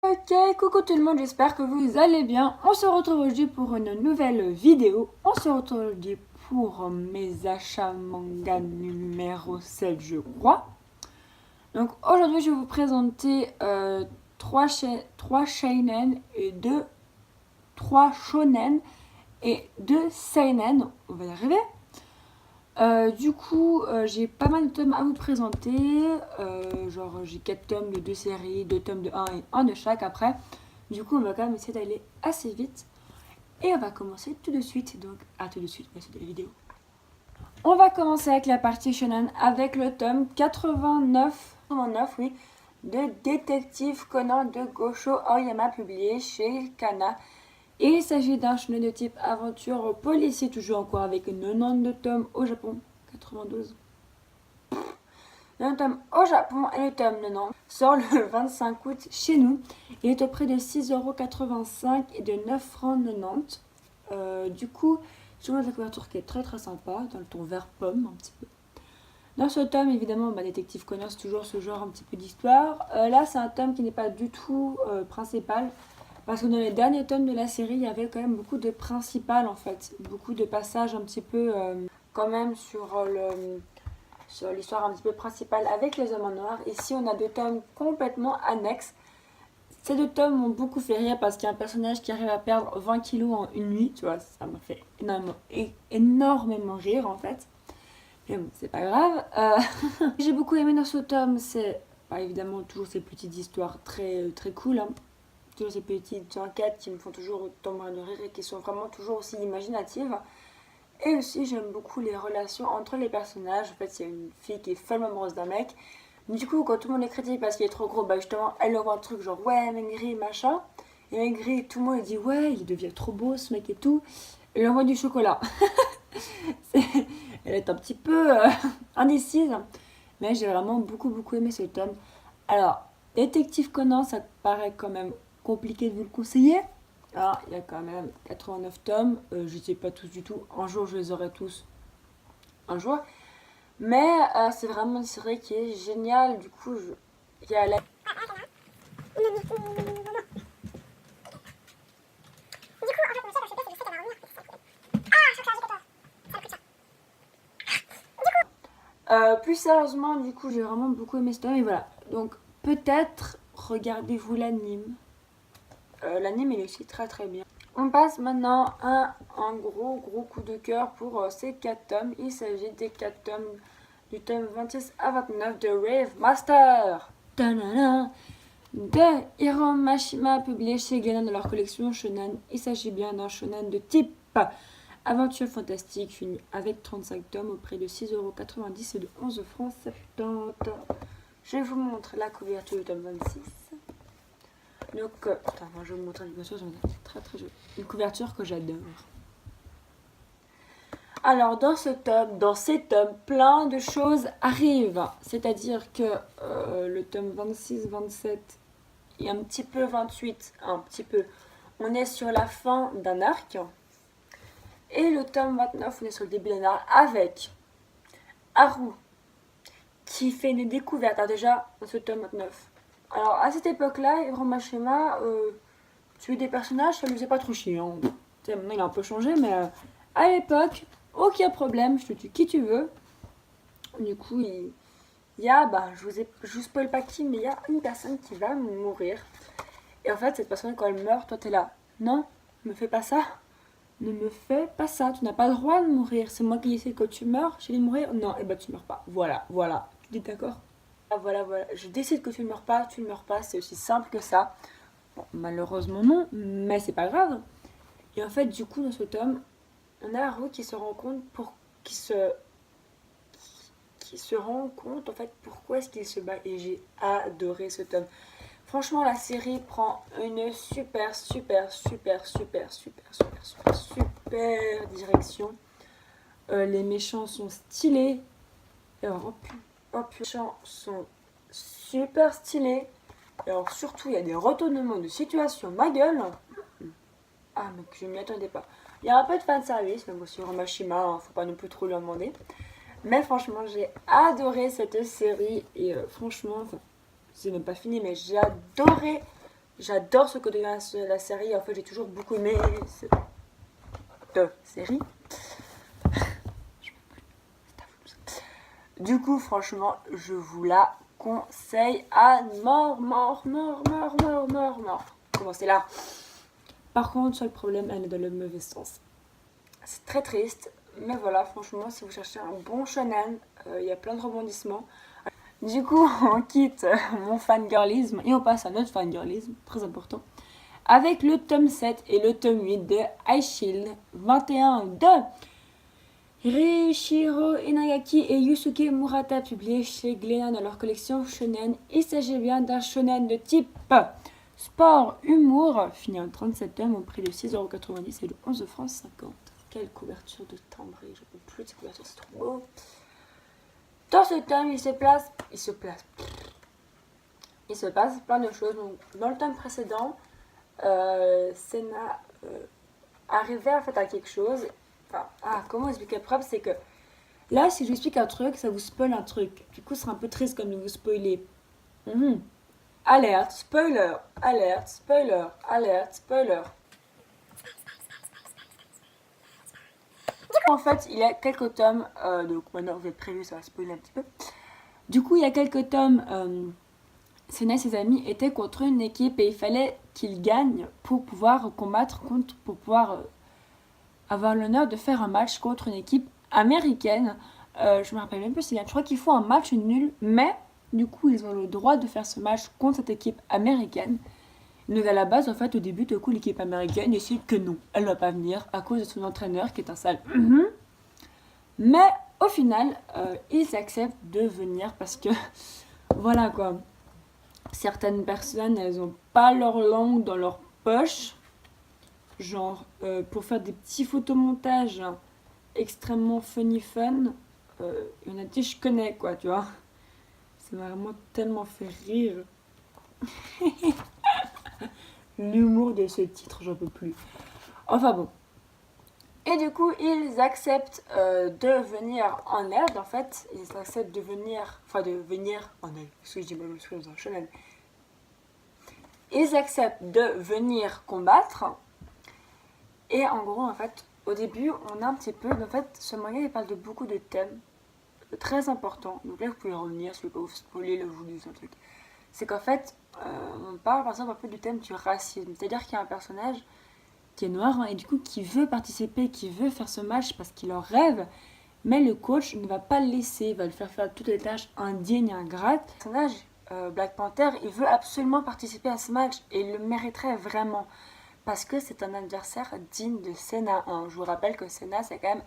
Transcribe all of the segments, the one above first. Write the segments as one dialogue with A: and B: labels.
A: Ok, coucou tout le monde, j'espère que vous allez bien. On se retrouve aujourd'hui pour une nouvelle vidéo. On se retrouve aujourd'hui pour mes achats manga numéro 7, je crois. Donc aujourd'hui, je vais vous présenter 3 seinen et 3 shonen et 2 seinen. On va y arriver. J'ai pas mal de tomes à vous présenter. Genre, j'ai 4 tomes de 2 séries, 2 tomes de 1 et 1 de chaque après. Du coup, on va quand même essayer d'aller assez vite. Et on va commencer tout de suite. Donc, à tout de suite pour la suite de la vidéo. On va commencer avec la partie shonen avec le tome 89, oui, de Détective Conan de Gosho Aoyama, publié chez Kana. Il s'agit d'un shonen de type aventure policier, toujours encore avec 92 tomes au Japon. 92. Le tome au Japon et le tome 90 sort le 25 août chez nous. Il est au prix de 6,85€ et de 9,90 francs. Du coup, je vous montre la couverture qui est très très sympa, dans le ton vert pomme un petit peu. Dans ce tome, évidemment, Détective Conan, c'est toujours ce genre un petit peu d'histoire. Là, c'est un tome qui n'est pas du tout principal. Parce que dans les derniers tomes de la série, il y avait quand même beaucoup de principales en fait. Beaucoup de passages un petit peu quand même sur l'histoire un petit peu principale avec les hommes en noir. Ici, on a 2 tomes complètement annexes. Ces 2 tomes m'ont beaucoup fait rire parce qu'il y a un personnage qui arrive à perdre 20 kilos en une nuit. Tu vois, ça m'a fait énormément rire en fait. Mais bon, c'est pas grave. J'ai beaucoup aimé dans ce tome, c'est évidemment toujours ces petites histoires très, très cool. Toujours ces petites enquêtes qui me font toujours autant de rire et qui sont vraiment toujours aussi imaginatives. Et aussi, j'aime beaucoup les relations entre les personnages. En fait, il y a une fille qui est follement amoureuse d'un mec. Du coup, quand tout le monde est critique parce qu'il est trop gros, justement, elle envoie un truc genre ouais, Maigri, machin. Et Maigri, tout le monde dit ouais, il devient trop beau ce mec et tout. Elle lui envoie du chocolat. Elle est un petit peu indécise. Mais j'ai vraiment beaucoup aimé ce tome. Alors, Détective Conan, ça paraît quand même compliqué de vous le conseiller. Alors, il y a quand même 89 tomes. Je ne sais pas tous du tout. Un jour, je les aurai tous. Un jour. Mais c'est vraiment une série qui est géniale. Du coup, il y a la... plus sérieusement, du coup, j'ai vraiment beaucoup aimé ce tome. Et voilà. Donc, peut-être regardez-vous l'anime. L'anime, il est aussi très très bien. On passe maintenant à un gros coup de cœur pour ces 4 tomes. Il s'agit des 4 tomes du tome 26 à 29 de Rave Master. Ta-da-da, de Hiro Mashima, publié chez Glénat dans leur collection shonen. Il s'agit bien d'un shonen de type aventure fantastique, fini avec 35 tomes au prix de 6,90€ et de 11 francs 70. Je vous montre la couverture du tome 26. Donc, je vais vous montrer une couverture, c'est très très joli. Une couverture que j'adore. Alors, dans ces tomes, plein de choses arrivent. C'est-à-dire que le tome 26, 27 et un petit peu 28, on est sur la fin d'un arc. Et le tome 29, on est sur le début d'un arc avec Haru qui fait une découverte. Alors déjà, dans ce tome 29. Alors, à cette époque-là, Hiro Mashima tuer des personnages, ça lui faisait pas trop chier. Hein. Maintenant, il a un peu changé, mais à l'époque, aucun problème, je te tue qui tu veux. Du coup, il y a, je vous spoil pas qui, mais il y a une personne qui va mourir. Et en fait, cette personne, quand elle meurt, toi, t'es là. Non, ne me fais pas ça. Ne me fais pas ça. Tu n'as pas le droit de mourir. C'est moi qui décide que tu meurs. J'ai dit mourir. Non, et tu meurs pas. Voilà. Tu dis d'accord. Voilà. Je décide que tu ne meurs pas. Tu ne meurs pas. C'est aussi simple que ça. Bon, malheureusement non, mais c'est pas grave. Et en fait, du coup, dans ce tome, on a Haru qui se rend compte qui se rend compte en fait pourquoi est-ce qu'il se bat. Et j'ai adoré ce tome. Franchement, la série prend une super direction. Les méchants sont stylés. Alors, les méchants sont super stylés. Alors surtout, il y a des retournements de situation, ma gueule. Ah, mais je m'y attendais pas. Il y a un peu de fanservice, même aussi Mashima, hein, faut pas non plus trop lui en demander. Mais franchement, j'ai adoré cette série. Et franchement, c'est même pas fini, mais j'ai adoré J'adore ce que devient la série. En fait, j'ai toujours beaucoup aimé cette série. Du coup, franchement, je vous la conseille à mort. Commencez là. Par contre, seul problème, elle est dans le mauvais sens. C'est très triste, mais voilà, franchement, si vous cherchez un bon shonen, il y a plein de rebondissements. Du coup, on quitte mon fangirlisme et on passe à notre fangirlisme, très important, avec le tome 7 et le tome 8 de iShield 21 de Reiichiro Inagaki et Yusuke Murata, publiés chez Glénat dans leur collection shonen. Il s'agit bien d'un shonen de type sport, humour, fini en 37 tomes au prix de 6,90€ et de 11,50 francs. Quelle couverture de timbrée, je peux plus de cette couverture, c'est trop beau. Dans ce tome, il se passe plein de choses. Donc, dans le tome précédent, Senna arrivait en fait à quelque chose. Enfin, comment expliquer le problème, c'est que là, si je vous explique un truc, ça vous spoil un truc. Du coup, ce sera un peu triste comme de vous spoiler. Alerte, spoiler, alerte, spoiler, alerte, spoiler. En fait, il y a quelques tomes, donc maintenant vous êtes prévenus, ça va spoiler un petit peu. Du coup, il y a quelques tomes, Senna et ses amis étaient contre une équipe et il fallait qu'ils gagnent pour pouvoir combattre pour pouvoir avoir l'honneur de faire un match contre une équipe américaine. Je me rappelle même plus si je crois qu'ils font un match nul, mais du coup, ils ont le droit de faire ce match contre cette équipe américaine. Donc à la base, en fait, au début, du coup, l'équipe américaine décide que non, elle ne va pas venir à cause de son entraîneur qui est un sale. Mais au final, ils acceptent de venir parce que, voilà quoi, certaines personnes, elles n'ont pas leur langue dans leur poche. Genre, pour faire des petits photomontages extrêmement funny fun, il y en a des que je connais quoi, tu vois. Ça m'a vraiment tellement fait rire. L'humour de ce titre, j'en peux plus. Enfin bon. Et du coup, ils acceptent de venir en aide, en fait. Ils acceptent de venir en aide. Parce que je dis moi, je me suis dans un shonen. Ils acceptent de venir combattre. Et en gros, en fait, au début, on a un petit peu... En fait, ce manga, il parle de beaucoup de thèmes très importants. Donc là, vous pouvez revenir, si vous pouvez vous spoiler, le vous dis un truc. C'est qu'en fait, on parle par exemple un peu du thème du racisme. C'est-à-dire qu'il y a un personnage qui est noir et du coup qui veut participer, qui veut faire ce match parce qu'il en rêve, mais le coach ne va pas le laisser, il va le faire faire toutes les tâches indignes et ingrates. Le personnage Black Panther, il veut absolument participer à ce match et il le mériterait vraiment parce que c'est un adversaire digne de Senna 1. Je vous rappelle que Senna c'est quand même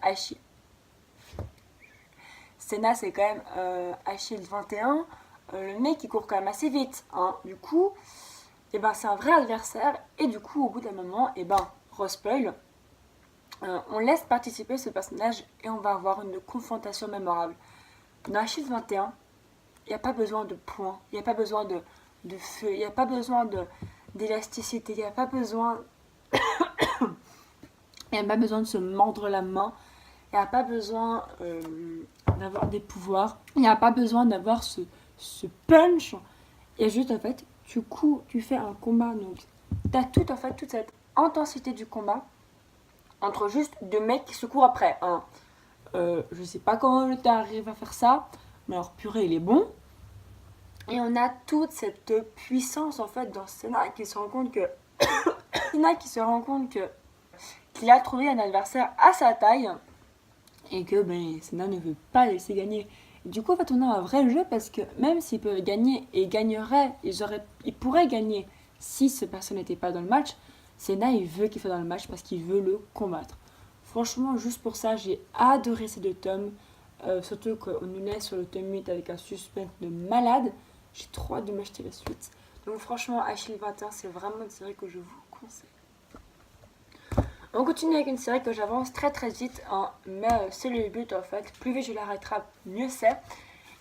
A: Achille 21, le mec qui court quand même assez vite, hein. Du coup, c'est un vrai adversaire et du coup au bout d'un moment, spoil, on laisse participer ce personnage et on va avoir une confrontation mémorable. Dans Achille 21, il n'y a pas besoin de points, il n'y a pas besoin de feu, il n'y a pas besoin d'élasticité, il n'y a pas besoin de se mordre la main, il n'y a pas besoin d'avoir des pouvoirs, il n'y a pas besoin d'avoir ce punch. Il y a juste en fait, tu fais un combat, donc tu as toute cette intensité du combat entre juste deux mecs qui se courent après. Hein. Je sais pas comment tu arrives à faire ça, mais alors purée, il est bon. Et on a toute cette puissance en fait dans Senna qui se rend compte que qu'il a trouvé un adversaire à sa taille et que Senna ne veut pas laisser gagner. Et du coup, en fait, on a un vrai jeu parce que même s'ils peuvent gagner et gagneraient, ils pourraient gagner si ce personne n'était pas dans le match. Senna, il veut qu'il soit dans le match parce qu'il veut le combattre. Franchement, juste pour ça, j'ai adoré ces deux tomes. Surtout qu'on nous laisse sur le tome 8 avec un suspense de malade. J'ai trop hâte de m'acheter la suite. Donc franchement, Achille 21, c'est vraiment une série que je vous conseille. On continue avec une série que j'avance très très vite, hein, mais c'est le but en fait. Plus vite je la rattrape, mieux c'est.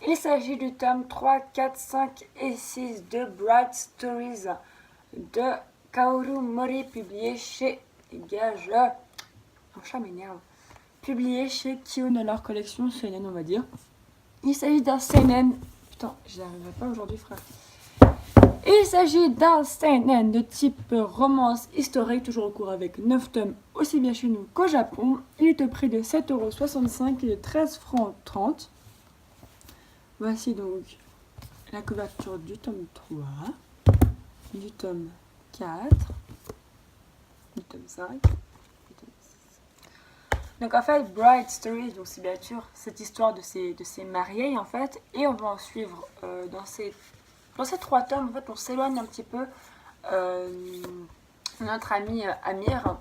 A: Il s'agit du tome 3, 4, 5 et 6 de Bright Stories de Kaoru Mori, publié chez... Dégage, mon chat m'énerve. Publié chez Kyo dans leur collection seinen, on va dire. Il s'agit d'un seinen. Putain, j'y arriverai pas aujourd'hui, frère. Il s'agit d'un seinen de type romance historique, toujours au cours avec 9 tomes, aussi bien chez nous qu'au Japon. Il est au prix de 7,65€ et de 13,30 francs. Voici donc la couverture du tome 3, du tome 4, du tome 5, du tome 6. Donc en fait, Bright Stories, donc c'est bien sûr cette histoire de ces mariés en fait, et on va en suivre dans ces 3 tomes. En fait, on s'éloigne un petit peu de notre ami Amir,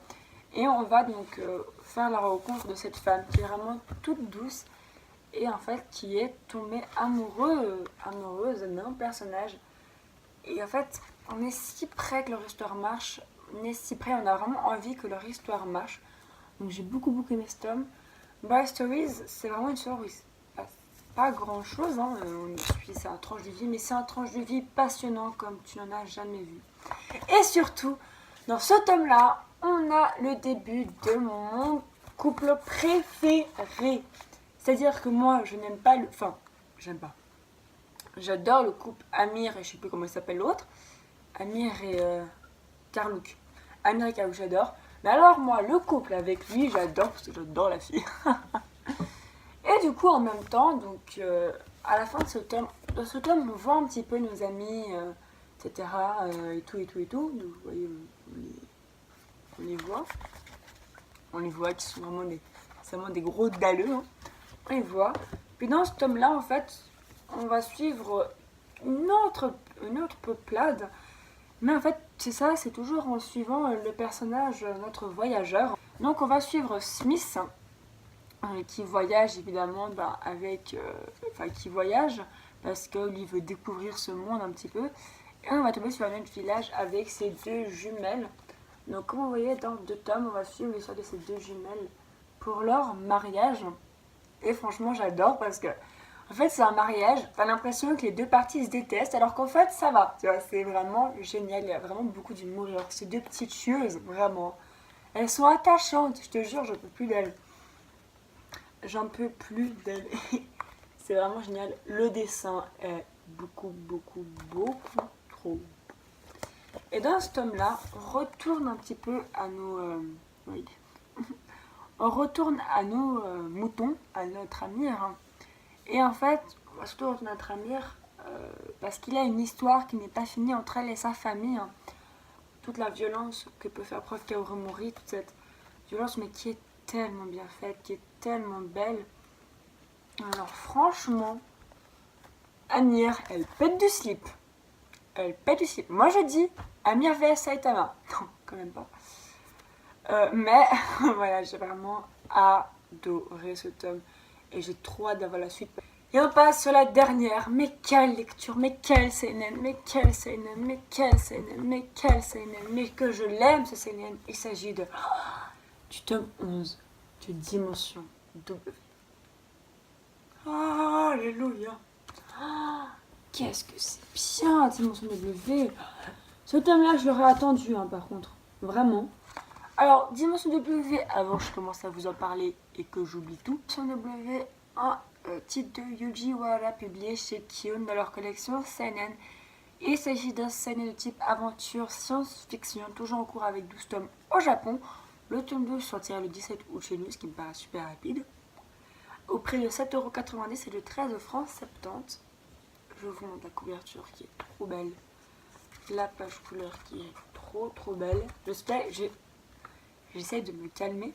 A: et on va donc faire la rencontre de cette femme qui est vraiment toute douce et en fait qui est tombée amoureuse d'un personnage. Et en fait, on est si près que leur histoire marche, on est si près, on a vraiment envie que leur histoire marche. Donc j'ai beaucoup aimé ce tome. Bright Stories, c'est vraiment une histoire où il se passe pas grand chose, hein. C'est un tranche de vie, mais c'est un tranche de vie passionnant comme tu n'en as jamais vu. Et surtout, dans ce tome-là, on a le début de mon couple préféré. C'est-à-dire que moi, je n'aime pas le... Enfin, j'aime pas. J'adore le couple Amir et je sais plus comment il s'appelle l'autre. Amir et Karlouk. Amir et Karlouk, j'adore. Mais alors moi, le couple avec lui, j'adore parce que j'adore la fille. Et du coup, en même temps, donc à la fin de ce tome, on voit un petit peu nos amis, etc. Et tout. Donc, vous voyez, on les voit. On les voit qui sont vraiment des gros dalleux. Hein. On les voit. Puis dans ce tome-là, en fait, on va suivre une autre peuplade. Mais en fait, c'est ça, c'est toujours en suivant le personnage, notre voyageur. Donc on va suivre Smith, qui voyage évidemment qui voyage parce qu'il veut découvrir ce monde un petit peu. Et on va tomber sur un autre village avec ses 2 jumelles. Donc comme vous voyez, dans 2 tomes, on va suivre l'histoire de ces 2 jumelles pour leur mariage. Et franchement, j'adore parce que en fait, c'est un mariage, t'as l'impression que les 2 parties se détestent, alors qu'en fait, ça va. Tu vois, c'est vraiment génial, il y a vraiment beaucoup d'humour. Alors, ces 2 petites chieuses, vraiment, elles sont attachantes, je te jure, j'en peux plus d'elles. J'en peux plus d'elles. C'est vraiment génial. Le dessin est beaucoup trop. Et dans ce tome-là, on retourne un petit peu à nos... oui. On retourne à nos moutons, à notre Amir. Hein. Et en fait, on va surtout retourner à notre Amir parce qu'il a une histoire qui n'est pas finie entre elle et sa famille. Hein. Toute la violence que peut faire preuve Kaoru Mori, toute cette violence, mais qui est tellement bien faite, qui est tellement belle. Alors franchement, Amir, elle pète du slip. Elle pète du slip. Moi je dis Amir vs Saitama. Non, quand même pas. Mais voilà, j'ai vraiment adoré ce tome. Et j'ai trop hâte d'avoir la suite. Et on passe sur la dernière. Mais quelle lecture, mais quel seinen, mais quel seinen, mais quel seinen, mais quel seinen. Mais que je l'aime ce seinen. Il s'agit du tome 11 de Dimension W. Oh, alléluia. Oh, qu'est-ce que c'est bien, Dimension W. Ce tome-là, je l'aurais attendu, hein, par contre. Vraiment. Alors, Dimension W, avant que je commence à vous en parler et que j'oublie tout, Dimension W, un titre de Yuji Wara publié chez Kion dans leur collection Seinen. Il s'agit d'un seinen de type aventure science-fiction, toujours en cours avec 12 tomes au Japon. Le tome 2 sortira le 17 août chez nous, ce qui me paraît super rapide. Au prix de 7,90€ et de 13,70 francs. Je vous montre la couverture qui est trop belle. La page couleur qui est trop belle. J'essaie de me calmer.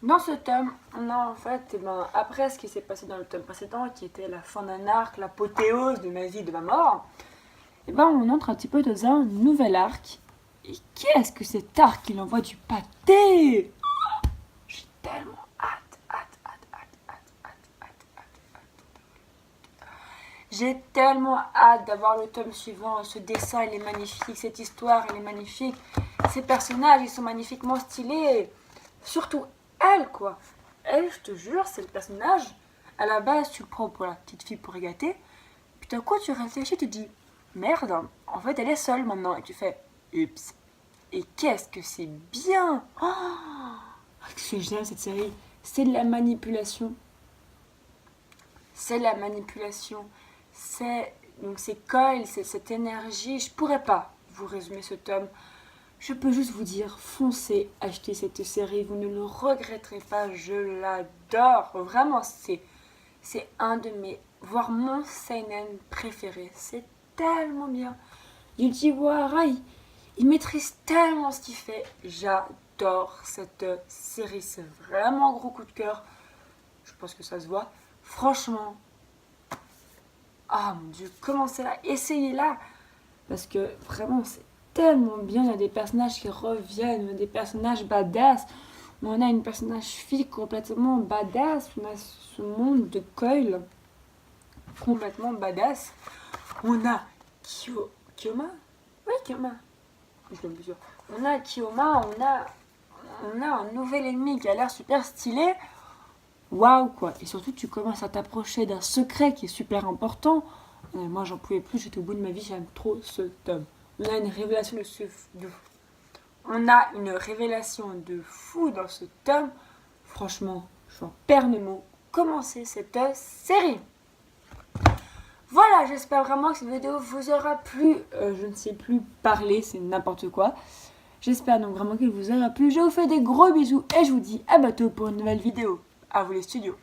A: Dans ce tome, on a en fait, après ce qui s'est passé dans le tome précédent, qui était la fin d'un arc, l'apothéose de ma vie, de ma mort, on entre un petit peu dans un nouvel arc. Et qu'est-ce que cet arc, il envoie du pâté! J'ai tellement hâte. J'ai tellement hâte d'avoir le tome suivant. Ce dessin, il est magnifique. Cette histoire, elle est magnifique. Ces personnages, ils sont magnifiquement stylés. Surtout elle, quoi. Elle, je te jure, c'est le personnage. À la base, tu le prends pour la petite fille pour régater. Puis d'un coup, tu réfléchis, tu te dis, merde, en fait, elle est seule maintenant. Et tu fais, ups. Et qu'est-ce que c'est bien! Oh, que j'aime cette série. C'est de la manipulation. C'est de la manipulation. C'est Donc c'est Coyle, c'est cette énergie. Je pourrais pas vous résumer ce tome. Je peux juste vous dire, foncez, achetez cette série, vous ne le regretterez pas, je l'adore. Vraiment, c'est un de mes, voire mon seinen préféré. C'est tellement bien. Yuji Wahara, il maîtrise tellement ce qu'il fait. J'adore cette série, c'est vraiment un gros coup de cœur. Je pense que ça se voit. Franchement, ah mon dieu, commencez-la, essayez-la. Parce que vraiment, c'est tellement bien. Il y a des personnages qui reviennent, il y a des personnages badass. On a une personnage fille complètement badass. On a ce monde de Coyle complètement badass. On a Kyoma. Oui, Kyoma. Je suis plus sûre. On a Kyoma, on a un nouvel ennemi qui a l'air super stylé. Waouh quoi. Et surtout, tu commences à t'approcher d'un secret qui est super important. Moi, j'en pouvais plus, j'étais au bout de ma vie, j'aime trop ce tome. On a une révélation on a une révélation de fou dans ce tome. Franchement, j'en perds mes mots. Commencez cette série. Voilà, j'espère vraiment que cette vidéo vous aura plu. Je ne sais plus parler, c'est n'importe quoi. J'espère donc vraiment qu'elle vous aura plu. Je vous fais des gros bisous et je vous dis à bientôt pour une nouvelle vidéo. À vous les studios.